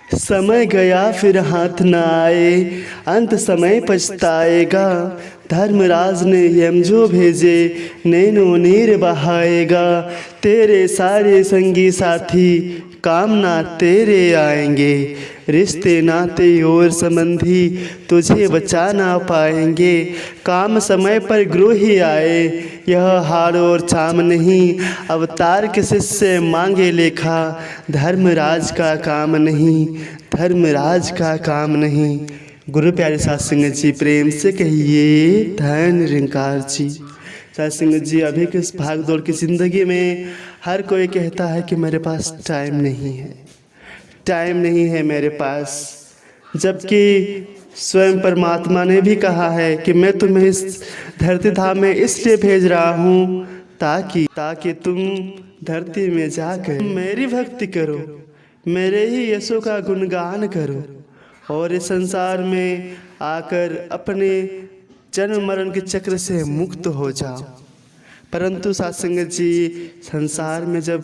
समय गया फिर हाथ न आए, अंत समय पछताएगा। धर्मराज ने यम जो भेजे, नैनो नीर बहाएगा। तेरे सारे संगी साथी काम ना तेरे आएंगे, रिश्ते नाते और संबंधी तुझे बचा ना पाएंगे। काम समय पर गुरु ही आए, यह हार और चाम नहीं। अवतार किसी से मांगे लेखा, धर्मराज का काम नहीं, धर्मराज का काम नहीं। गुरु प्यारे साध संगत जी, प्रेम से कहिए धन निरंकार जी। साध संगत जी, अभी की इस भाग दौड़ की ज़िंदगी में हर कोई कहता है कि मेरे पास टाइम नहीं है, टाइम नहीं है मेरे पास। जबकि स्वयं परमात्मा ने भी कहा है कि मैं तुम्हें इस धरती धाम में इसलिए भेज रहा हूँ ताकि तुम धरती में जाकर मेरी भक्ति करो, मेरे ही यशों का गुणगान करो और इस संसार में आकर अपने जन्म मरण के चक्र से मुक्त हो जाओ। परंतु साध संगत जी, संसार में जब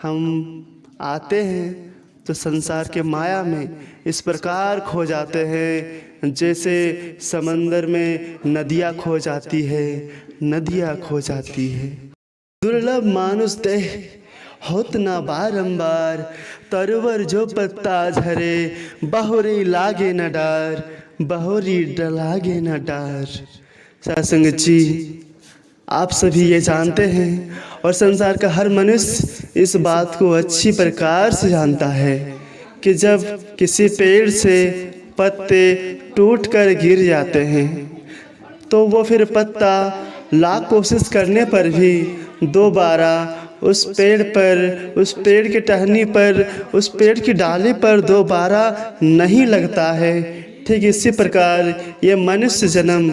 हम आते हैं तो संसार के माया में इस प्रकार खो जाते हैं जैसे समंदर में नदियाँ खो जाती है, नदियाँ खो जाती है। दुर्लभ मानुष देह होत ना बारंबार, तरवर जो पत्ता झरे, बहुरी लागे न डार, बहुरी लागे न डार। साध संगत जी, आप सभी ये जानते हैं और संसार का हर मनुष्य इस बात को अच्छी प्रकार से जानता है कि जब किसी पेड़ से पत्ते टूटकर गिर जाते हैं तो वो फिर पत्ता लाख कोशिश करने पर भी दोबारा उस पेड़ पर, उस पेड़ की टहनी पर, उस पेड़ की डाली पर दोबारा नहीं लगता है। ठीक इसी प्रकार ये मनुष्य जन्म,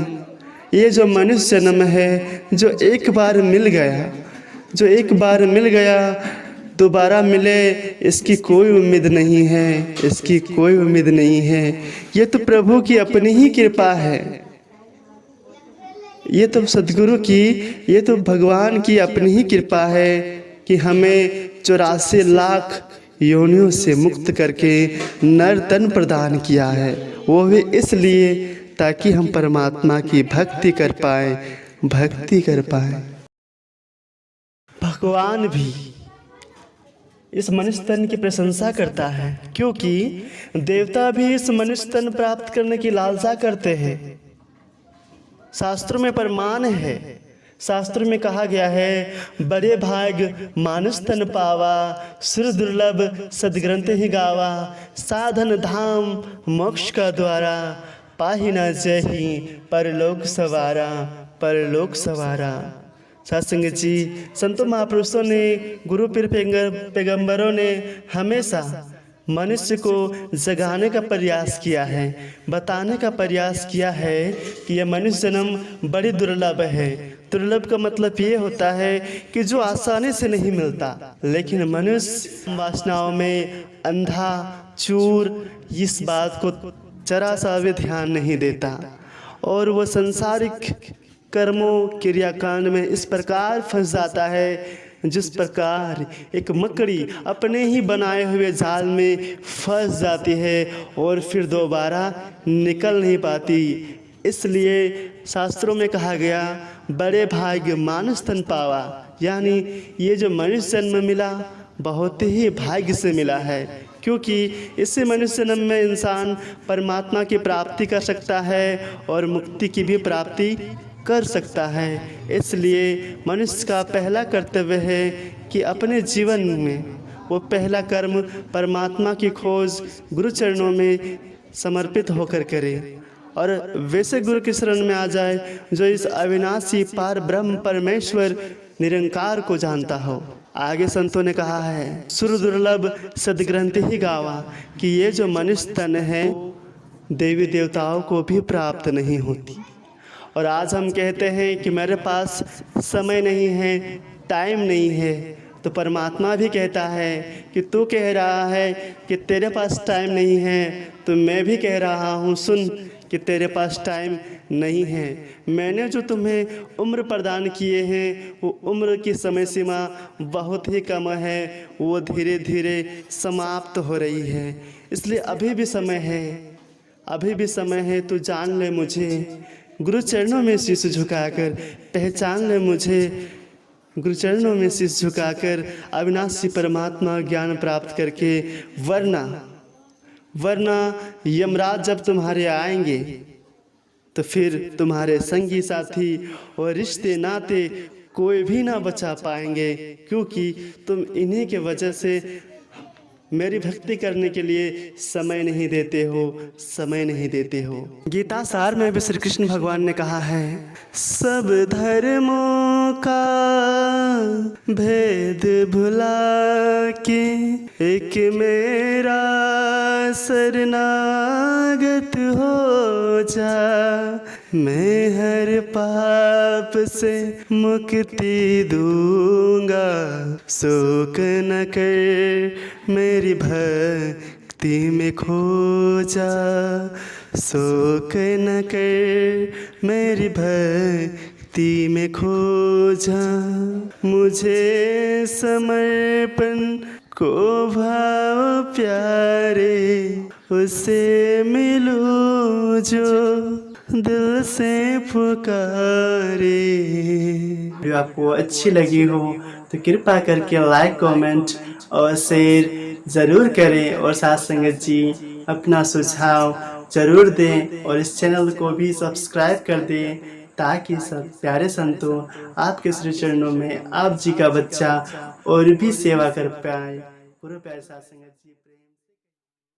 ये जो मनुष्य जन्म है, जो एक बार मिल गया, जो एक बार मिल गया दोबारा मिले इसकी कोई उम्मीद नहीं है, इसकी कोई उम्मीद नहीं है। ये तो प्रभु की अपनी ही कृपा है, ये तो सद्गुरु की, ये तो भगवान की अपनी ही कृपा है कि हमें 84 लाख योनियों से मुक्त करके नर तन प्रदान किया है। वो भी इसलिए ताकि हम परमात्मा की भक्ति कर पाए, भक्ति कर पाए। भगवान भी इस मनुष्य तन की प्रशंसा करता है क्योंकि देवता भी इस मनुष्य तन प्राप्त करने की लालसा करते हैं। शास्त्रों में प्रमाण है, शास्त्र में कहा गया है, बड़े भाग मानुष तन पावा, सुर दुर्लभ सदग्रंथ ही गावा, साधन धाम मोक्ष का द्वारा, पाही न जही परलोक सवारा, परलोक सवारा। साध संगत जी, संतों महापुरुषों ने, गुरु पीर पैगंबरों ने हमेशा मनुष्य को जगाने का प्रयास किया है, बताने का प्रयास किया है कि यह मनुष्य जन्म बड़ी दुर्लभ है। दुर्लभ का मतलब ये होता है कि जो आसानी से नहीं मिलता, लेकिन मनुष्य वासनाओं में अंधा चूर इस बात को जरा सा भी ध्यान नहीं देता और वो संसारिक कर्मों क्रियाकांड में इस प्रकार फंस जाता है जिस प्रकार एक मकड़ी अपने ही बनाए हुए जाल में फंस जाती है और फिर दोबारा निकल नहीं पाती। इसलिए शास्त्रों में कहा गया, बड़े भाग्य मानुष तन पावा, यानी ये जो मनुष्य जन्म मिला बहुत ही भाग्य से मिला है, क्योंकि इससे मनुष्य जन्म में इंसान परमात्मा की प्राप्ति कर सकता है और मुक्ति की भी प्राप्ति कर सकता है। इसलिए मनुष्य का पहला कर्तव्य है कि अपने जीवन में वो पहला कर्म परमात्मा की खोज गुरु चरणों में समर्पित होकर करे और वैसे गुरु की शरण में आ जाए जो इस अविनाशी पार ब्रह्म परमेश्वर निरंकार को जानता हो। आगे संतों ने कहा है, सुर दुर्लभ सदग्रंथ ही गावा, कि ये जो मनुष्य तन है देवी देवताओं को भी प्राप्त नहीं होती। और आज हम कहते हैं कि मेरे पास समय नहीं है, टाइम नहीं है, तो परमात्मा भी कहता है कि तू कह रहा है कि तेरे पास टाइम नहीं है, तो मैं भी कह रहा हूँ सुन कि तेरे पास टाइम नहीं है। मैंने जो तुम्हें उम्र प्रदान किए हैं वो उम्र की समय सीमा बहुत ही कम है, वो धीरे धीरे समाप्त हो रही है। इसलिए अभी भी समय है, अभी भी समय है, तू जान ले मुझे। गुरु चरणों में शीश झुकाकर पहचान ले मुझे। गुरु चरणों में शीश झुकाकर अविनाशी परमात्मा ज्ञान प्राप्त करके, वरना यमराज जब तुम्हारे आएंगे तो फिर तुम्हारे संगी साथी और रिश्ते नाते कोई भी ना बचा पाएंगे, क्योंकि तुम इन्हीं के वजह से मेरी भक्ति करने के लिए समय नहीं देते हो। गीता सार में भी श्री कृष्ण भगवान ने कहा है, सब धर्मों का भेद भुला के एक मेरा शरणागत हो जा, मैं हर पाप से मुक्ति दूंगा, शोक न कर मेरी भक्ति में खो जा, शोक न कर मेरी भक्ति में खो जा। मुझे समर्पण को भाव प्यारे, उसे मिलूं जो दिल से पुकारे। वीडियो आपको अच्छी लगी हो तो कृपा करके लाइक, कमेंट और शेयर ज़रूर करें, और साथ संगत जी अपना सुझाव ज़रूर दें, और इस चैनल को भी सब्सक्राइब कर दें, ताकि सब प्यारे संतों आपके श्री चरणों में आप जी का बच्चा और भी सेवा कर पाए। पूरे प्यारे साथ संगत जी।